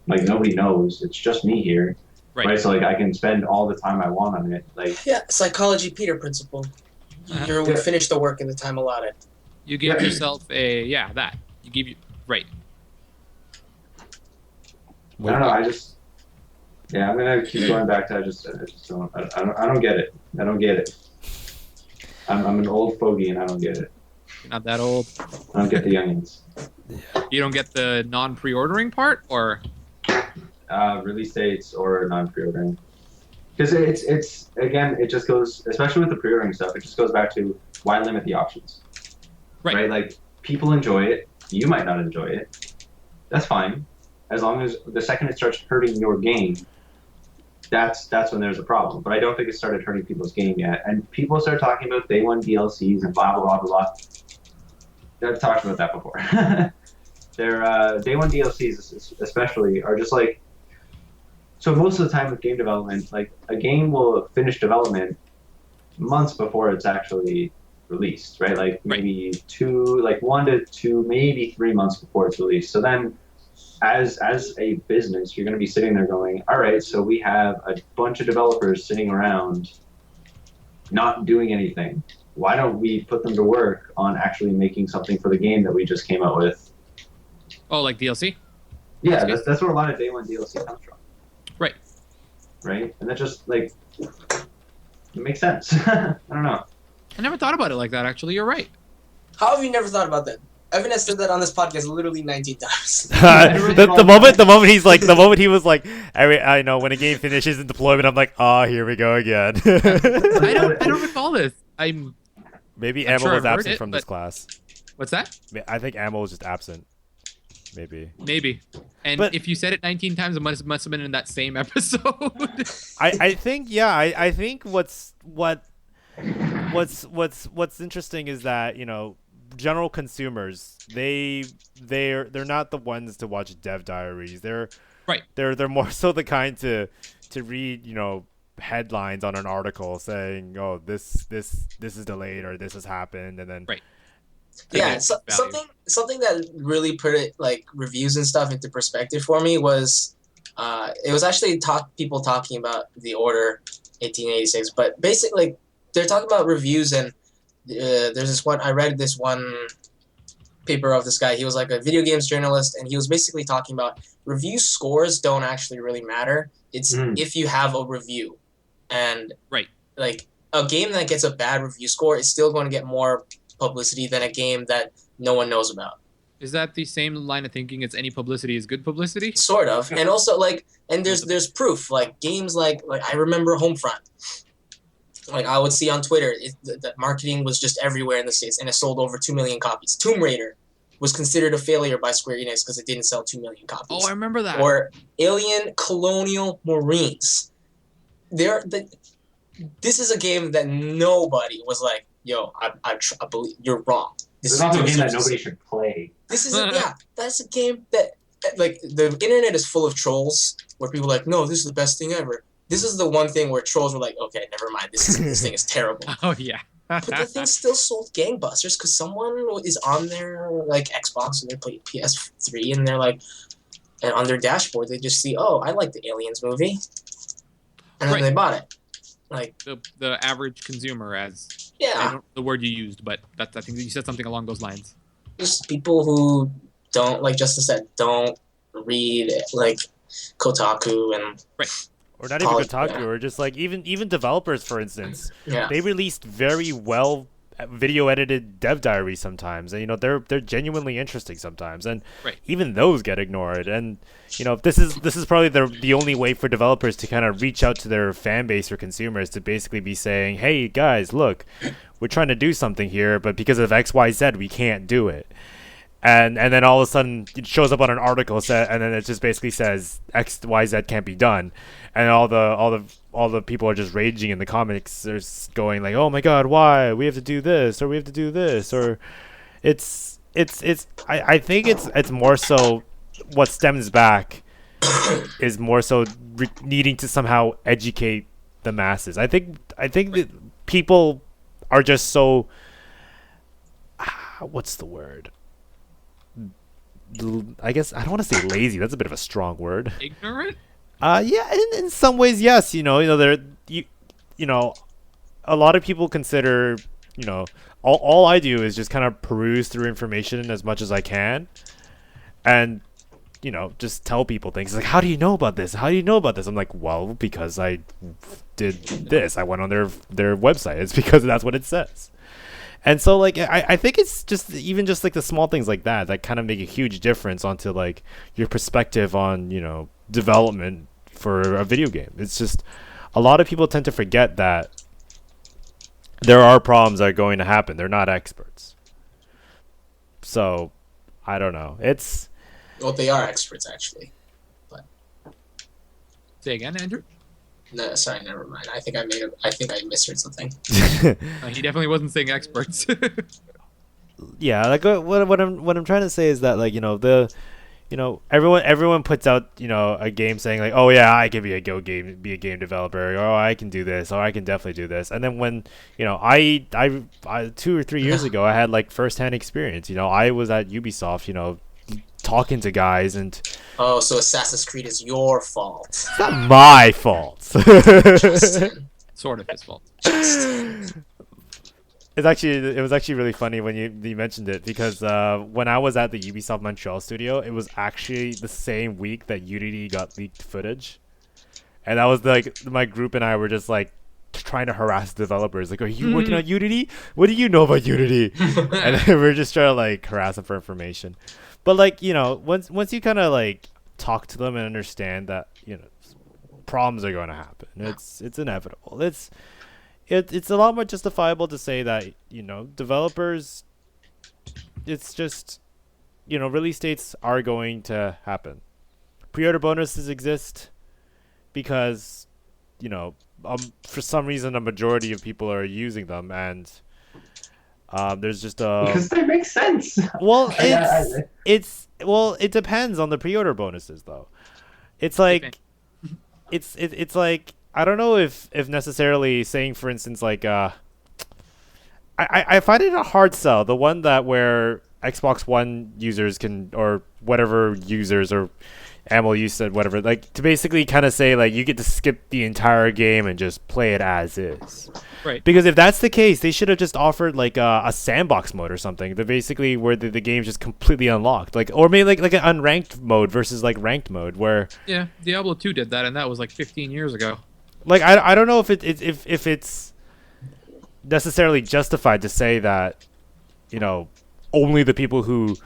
Like, nobody knows. It's just me here. Right? So, like, I can spend all the time I want on it. Like, yeah, psychology Peter principle. You finish the work in the time allotted. You give yourself that. You give you right. I don't know. I'm gonna keep going back to. I just don't. I don't get it. I don't get it. I'm an old fogey and I don't get it. You're not that old. I don't get the youngins. You don't get the non-pre-ordering part, or release dates or non-pre-ordering. Because it's again, it just goes, especially with the pre-ordering stuff, it just goes back to why limit the options, right? Like, people enjoy it, you might not enjoy it. That's fine, as long as the second it starts hurting your game, that's when there's a problem. But I don't think it started hurting people's game yet. And people start talking about day one DLCs and blah blah blah blah blah. I've talked about that before. Their day one DLCs especially are just like. So most of the time with game development, like a game will finish development months before it's actually released, right? Like maybe 1 to 2, maybe 3 months before it's released. So then as a business, you're going to be sitting there going, all right, so we have a bunch of developers sitting around not doing anything. Why don't we put them to work on actually making something for the game that we just came out with? Oh, like DLC? Yeah, that's where a lot of day one DLC comes from. Right. Right? And that's just like, It makes sense. I don't know. I never thought about it like that. Actually, you're right. How have you never thought about that? Evan has said that on this podcast literally 19 times. The moment he's like, the moment he was like, I know when a game finishes in deployment, I'm like, oh, here we go again. I don't recall this. Maybe I'm Ammo sure was I've heard absent it, from this but- class. What's that? I think Ammo was just absent. Maybe. Maybe. And But- if you said it 19 times, it must have been in that same episode. I think yeah. I think what's interesting is that, you know, general consumers, they're not the ones to watch dev diaries. They're Right. They're more so the kind to read, you know, headlines on an article saying, oh, this is delayed or this has happened, and then Right. Yeah, Value. something that really put it like reviews and stuff into perspective for me was it was actually people talking about the Order 1886, but basically they're talking about reviews, and there's this one I read this one paper of this guy. He was like a video games journalist, and he was basically talking about review scores don't actually really matter. It's if you have a review, and Right. like a game that gets a bad review score is still going to get more publicity than a game that no one knows about. Is that the same line of thinking? It's any publicity is good publicity? Sort of. And also like, and there's proof, like games like I remember Homefront. Like I would see on Twitter that marketing was just everywhere in the States, and it sold over 2 million copies. Tomb Raider was considered a failure by Square Enix because it didn't sell 2 million copies. Oh, I remember that. Or Alien Colonial Marines. This is a game that nobody was like, yo, I believe you're wrong. This is also a game that nobody should play. This is that's a game that like the internet is full of trolls where people are like, no, this is the best thing ever. This is the one thing where trolls were like, okay, never mind, this thing is terrible. Oh yeah. But the thing still sold gangbusters because someone is on their like Xbox and they play PS3 and they're like, and on their dashboard they just see, oh, I like the Aliens movie, and then Right. they bought it. Like the average consumer, as I yeah, don't know the word you used, but I think you said something along those lines. just people who don't, like Justin said, don't read like Kotaku and or not even Oh, Kotaku, yeah. or just like even developers, for instance. yeah. They released very well video edited dev diaries sometimes, and you know they're genuinely interesting sometimes, and Right. even those get ignored. And you know this is probably the only way for developers to kind of reach out to their fan base or consumers to basically be saying, hey guys, look, we're trying to do something here, but because of XYZ we can't do it. And then all of a sudden it shows up on an article set, and then it just basically says XYZ can't be done, and all the people are just raging in the comments. They're just going like, oh my god, why we have to do this, or we have to do this, or it's I think it's more so what stems back is more so needing to somehow educate the masses. I think that people are just so what's the word? I guess I don't want to say lazy. That's a bit of a strong word. Ignorant? Yeah, in some ways, yes. You know, there, you know, a lot of people consider, you know, all I do is just kind of peruse through information as much as I can, and you know, just tell people things. It's like, how do you know about this? How do you know about this? I'm like, well, because I did this. I went on their website. It's because that's what it says. And so, like, I think it's just even just like the small things like that kind of make a huge difference onto like your perspective on, you know, development for a video game. It's just a lot of people tend to forget that there are problems that are going to happen. They're not experts. So, I don't know. It's Well, they are experts actually. Say again, Andrew? No, sorry, never mind. I think I misheard something. He definitely wasn't saying experts. yeah, like what I'm trying to say is that, like, you know, everyone puts out, you know, a game saying like, oh yeah, I can be a game developer, or oh, I can do this, or I can definitely do this. And then when, you know, I 2 or 3 years ago I had like firsthand experience. You know, I was at Ubisoft, you know, talking to guys, and Oh, so Assassin's Creed is your fault. it's not my fault. Justin. Sort of his fault. Justin. It was actually really funny when you mentioned it, because when I was at the Ubisoft Montreal studio, it was actually the same week that Unity got leaked footage, and that was like my group and I were just like trying to harass developers. Like, are you working on Unity? What do you know about Unity? And then we're just trying to like harass them for information. But like, you know, once you kind of like talk to them and understand that, you know, problems are going to happen. It's inevitable. It's a lot more justifiable to say that, you know, developers, it's just, you know, release dates are going to happen. Pre-order bonuses exist because, you know, for some reason a majority of people are using them, and there's just a Because they make sense. well, it depends on the pre-order bonuses though. It's like it's like I don't know if necessarily saying, for instance, like I find it a hard sell, the one that where Xbox One users can, or whatever users, or Amel, you said whatever, like to basically kind of say like you get to skip the entire game and just play it as is. Right. Because if that's the case, they should have just offered like a sandbox mode or something. That basically where the game's just completely unlocked, like, or maybe like an unranked mode versus like ranked mode where. Yeah, Diablo 2 did that, and that was like 15 years ago. Like I don't know if if it's necessarily justified to say that, you know, only the people who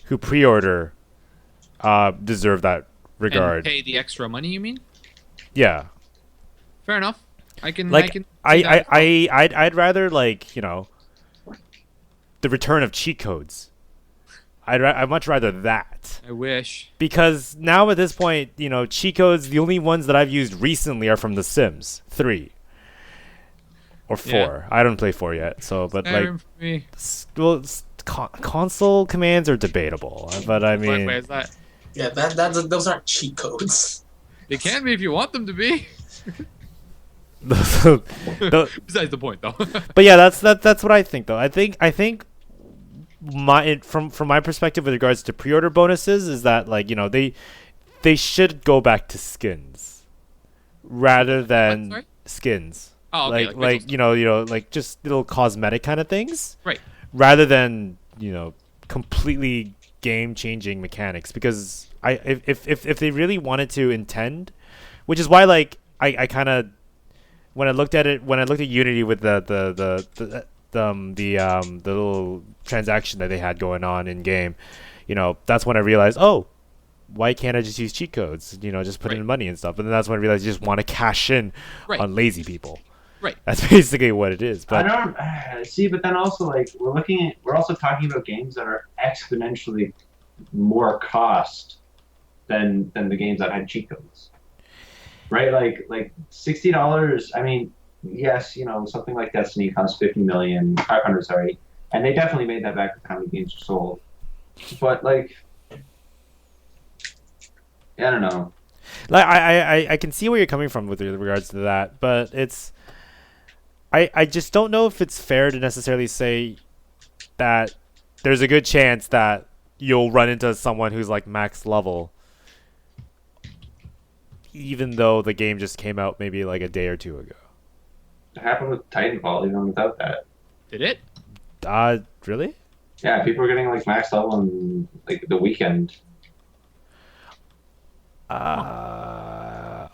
pre-order deserve that regard. And pay the extra money, you mean? Yeah. Fair enough. I can Like see that. I'd rather, like, you know, the return of cheat codes. I'd much rather that. I wish. Because now at this point, you know, cheat codes, the only ones that I've used recently are from The Sims 3 or 4. Yeah. I don't play 4 yet, so but Skyrim like, for me. well, console commands are debatable, but I mean, Why is that? Yeah, those aren't cheat codes. They can be if you want them to be. the- Besides the point, though. but yeah, that's what I think though. I think from my perspective with regards to pre-order bonuses is that, like, you know, they should go back to skins rather than sorry? skins. Oh, okay, like like you know, like just little cosmetic kind of things, Right. rather than, you know, completely game-changing mechanics. Because if they really wanted to intend, which is why, like, I kind of, when I looked at Unity with the little transaction that they had going on in game, you know, that's when I realized, oh, why can't I just use cheat codes? You know, just put in money and stuff. And then that's when I realized you just want to cash in on lazy people. Right. That's basically what it is. But I don't see, but then also, like, we're also talking about games that are exponentially more cost than the games that had cheat codes, right? Like $60. I mean, yes, you know, something like Destiny costs 500, sorry, and they definitely made that back with how many games were sold. But like, I don't know. like I can see where you're coming from with regards to that, but it's I just don't know if it's fair to necessarily say that there's a good chance that you'll run into someone who's like max level, even though the game just came out maybe like a day or two ago. It happened with Titanfall even without that. Did it? Really? Yeah, people were getting like max level in like the weekend.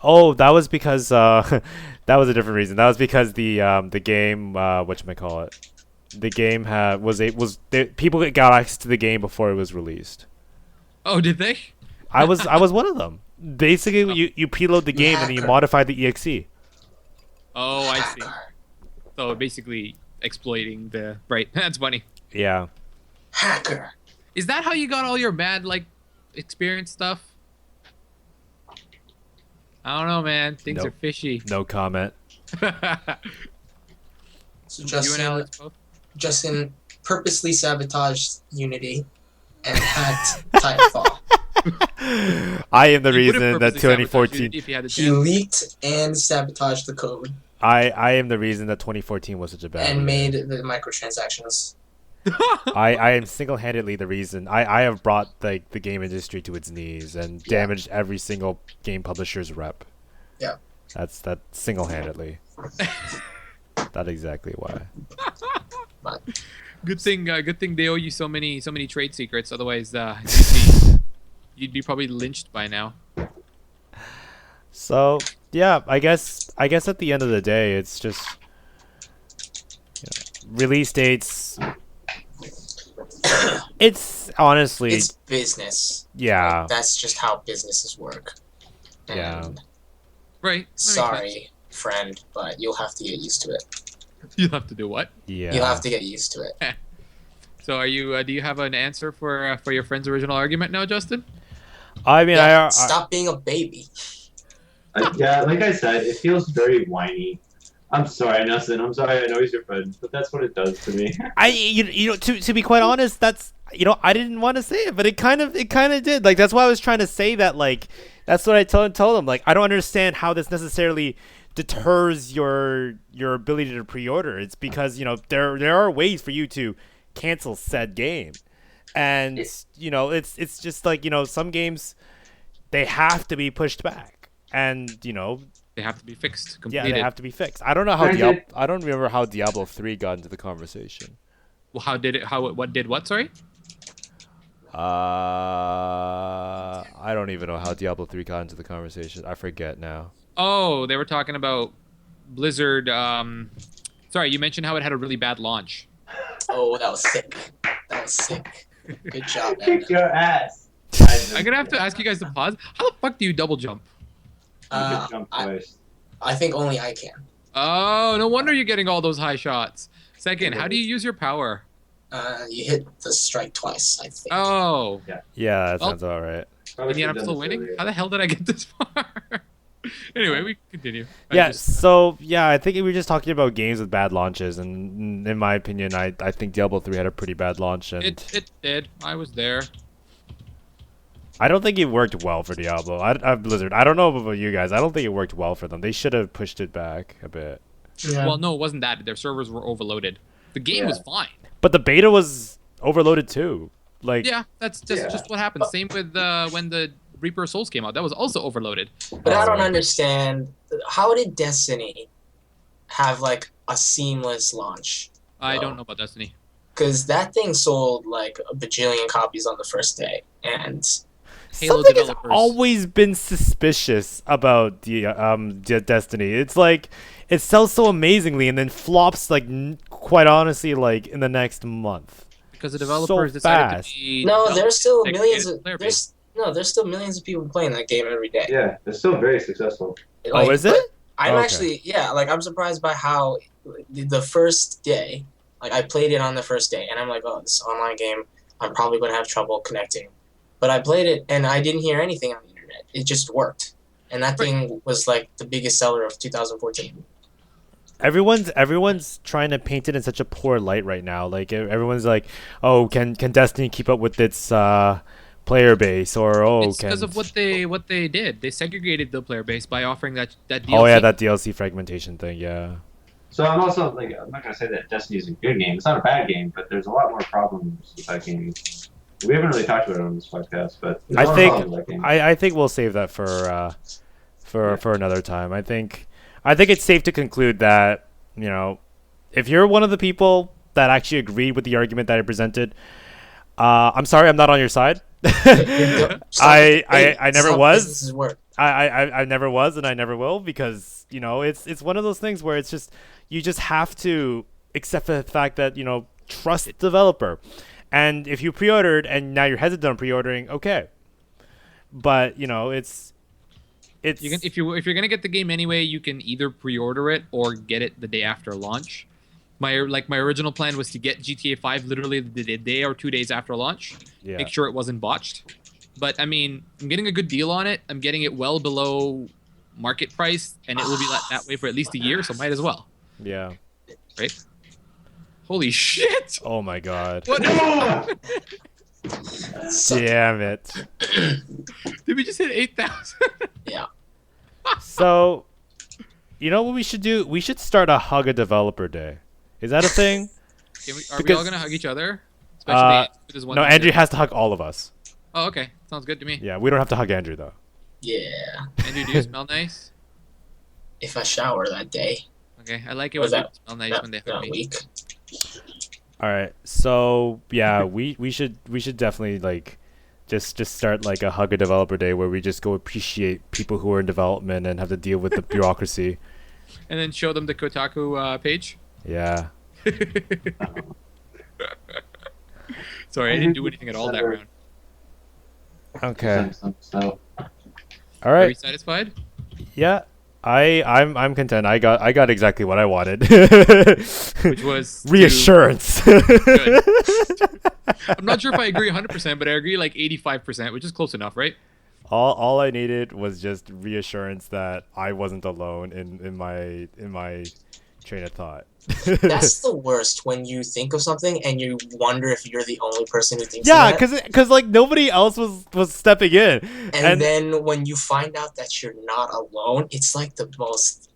Oh, that was because that was a different reason. That was because the game, whatchamacallit, the game people got access to the game before it was released. Oh, did they? I was one of them. Basically, you preload the game and then you modify the exe. Oh, I see. So basically exploiting the right. That's funny. Yeah. Hacker. Is that how you got all your mad like experience stuff? I don't know, man. Things Nope. are fishy. No comment. So You and Justin, Alex both? Justin purposely sabotaged Unity and hacked Titanfall. I am the You would've reason that purposely sabotaged 2014. Unity if you had the He chance. leaked and sabotaged the code I am the reason that 2014 was such a bad and year. made the microtransactions. I am single-handedly the reason. I have brought the game industry to its knees and damaged every single game publisher's rep. Yeah. That's single-handedly. That's exactly why. But Good thing they owe you so many trade secrets. Otherwise, you'd be probably lynched by now. So yeah, I guess at the end of the day, it's just release dates. It's honestly, It's business. yeah, Like, that's just how businesses work. And yeah. Right. That makes sense. sorry, friend, but you'll have to get used to it. You have to do what? Yeah. You'll have to get used to it. So are you? Do you have an answer for your friend's original argument now, Justin? I mean, Yeah, stop being a baby. Yeah, like I said, it feels very whiny. I'm sorry, Nelson. I'm sorry. I know he's your friend, but that's what it does to me. you know, to be quite honest, that's, you know, I didn't want to say it, but it kind of did. Like, that's why I was trying to say that. Like, that's what I told him. Like, I don't understand how this necessarily deters your ability to pre-order. It's because, you know, there are ways for you to cancel said game, and you know, it's just like, you know, some games, they have to be pushed back, and you know, They have to be fixed, yeah, completed. they have to be fixed. I don't know how Granted- I don't remember how Diablo 3 got into the conversation. Well, how did it? What did what? Sorry. I don't even know how Diablo 3 got into the conversation. I forget now. Oh, they were talking about Blizzard. Sorry, you mentioned how it had a really bad launch. Oh, that was sick. That was sick. Good job, man. Kick your ass. I'm gonna have to ask you guys to pause. How the fuck do you double jump? You just jumped twice. I think only I can. Oh, no wonder you're getting all those high shots. Second, how do you use your power? You hit the strike twice, I think. Oh, Yeah, that Well- sounds all right. Probably and yet I'm should've still done this winning? earlier. How the hell did I get this far? Anyway, we continue. Yeah, so yeah, I think we were just talking about games with bad launches, and in my opinion, I think Diablo 3 had a pretty bad launch, and It did. I was there. I don't think it worked well for Diablo. Blizzard. I don't know about you guys. I don't think it worked well for them. They should have pushed it back a bit. Yeah. Well, no, it wasn't that. Their servers were overloaded. The game was fine. But the beta was overloaded too. Like, Yeah, that's just what happened. Same with when the Reaper of Souls came out. That was also overloaded. But I don't Oh. understand. How did Destiny have like a seamless launch? I Oh. don't know about Destiny. Because that thing sold like a bajillion copies on the first day, and Halo something has developers. always been suspicious about the Destiny. It's like it sells so amazingly and then flops like quite honestly like in the next month. Because the developers decided fast. to be no, there's still segregated millions of player base. there's still millions of people playing that game every day. Yeah, they're still very successful. Like, Oh, is it? but I'm Okay. actually like I'm surprised by how the first day, like I played it on the first day, and I'm like, oh, this online game, I'm probably going to have trouble connecting. But I played it, and I didn't hear anything on the internet. It just worked, and that thing was like the biggest seller of 2014. Everyone's trying to paint it in such a poor light right now. Like everyone's like, "Oh, can Destiny keep up with its player base?" Or It's can because of what they did. They segregated the player base by offering that DLC. Oh yeah, that DLC fragmentation thing. Yeah. So I'm also like, I'm not gonna say that Destiny is a good game. It's not a bad game, but there's a lot more problems with that game. We haven't really talked about it on this podcast, but there's a lot of problems with that game. I think we'll save that for another time. I think it's safe to conclude that, you know, if you're one of the people that actually agreed with the argument that I presented, I'm sorry, I'm not on your side. I never was. Businesses work. I never was, and I never will, because, you know, it's one of those things where it's just, you just have to accept the fact that, you know, trust the developer. And if you pre-ordered and now you're hesitant on pre-ordering, okay. But, you know, it's You can, if you're gonna get the game anyway, you can either pre-order it or get it the day after launch. My original plan was to get GTA 5 literally the day or 2 days after launch. yeah. Make sure it wasn't botched. But I mean, I'm getting a good deal on it. I'm getting it well below market price, and it will be that way for at least a year. So might as well, Yeah. right? Holy shit! Oh my god. What? Damn it. Did we just hit 8,000? Yeah. So, you know what we should do? We should start a Hug a Developer Day. Is that a thing? Are we all Because- gonna hug each other? Especially with this one. No, thing Andrew here. has to hug all of us. Oh, okay. Sounds good to me. Yeah, we don't have to hug Andrew though. Yeah. Andrew, do you smell nice? If I shower that day Okay, I like it or when that, people smell nice when they hug that me. week. All right. So, yeah, we should definitely like Just start like a Hug a Developer Day where we just go appreciate people who are in development and have to deal with the bureaucracy. And then show them the Kotaku page. Yeah. Sorry, I didn't do anything at all that round. Okay. So All Are right. you satisfied? Yeah. I'm content. I got exactly what I wanted. Which was reassurance. Good. I'm not sure if I agree 100%, but I agree like 85%, which is close enough, right? All I needed was just reassurance that I wasn't alone in my train of thought. That's the worst, when you think of something and you wonder if you're the only person who thinks Yeah, of that. because like nobody else was stepping in, And then when you find out that you're not alone, it's like the most.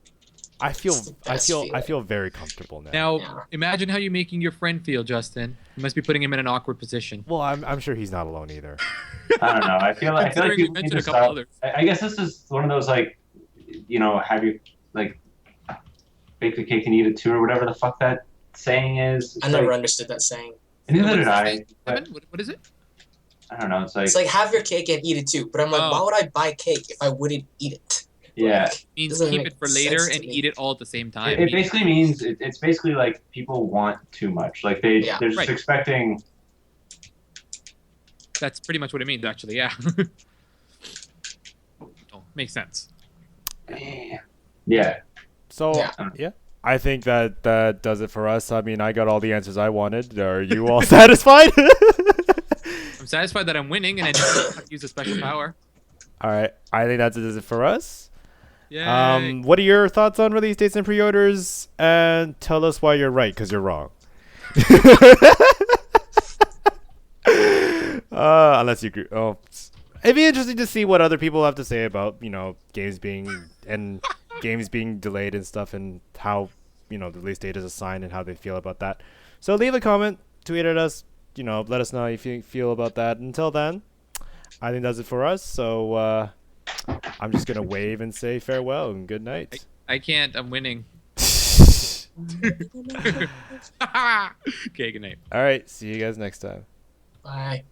I feel It's the best feeling. very comfortable now. Now, Yeah. imagine how you're making your friend feel, Justin. You must be putting him in an awkward position. Well, I'm sure he's not alone either. I don't know. I feel like Considering we people need mentioned to a couple stop. others. I guess this is one of those like, have you like bake the cake and eat it too, or whatever the fuck that saying is. It's I never like, understood that saying. neither What did is it I. saying, But Kevin? What is it? I don't know. It's like, It's like, have your cake and eat it too. But I'm like, Oh. why would I buy cake if I wouldn't eat it? yeah. Like, It means doesn't keep make it for sense later to and me. eat it all at the same time. It basically means it's basically like people want too much. Like they're just Right. expecting. That's pretty much what it means, actually. Yeah. Oh, makes sense. Yeah. So Yeah. yeah, I think that does it for us. I mean, I got all the answers I wanted. Are you all satisfied? I'm satisfied that I'm winning and I didn't have to use a special power. All right, I think that does it for us. Yay. What are your thoughts on release dates and pre-orders? And tell us why you're right, because you're wrong. Unless you agree. Oh, it'd be interesting to see what other people have to say about games being delayed and stuff, and how the release date is assigned and how they feel about that. So leave a comment, tweet at us. Let us know how you feel about that. Until then, I think that's it for us. So I'm just gonna wave and say farewell and good night. I can't. I'm winning. Okay, good night. All right, see you guys next time. Bye.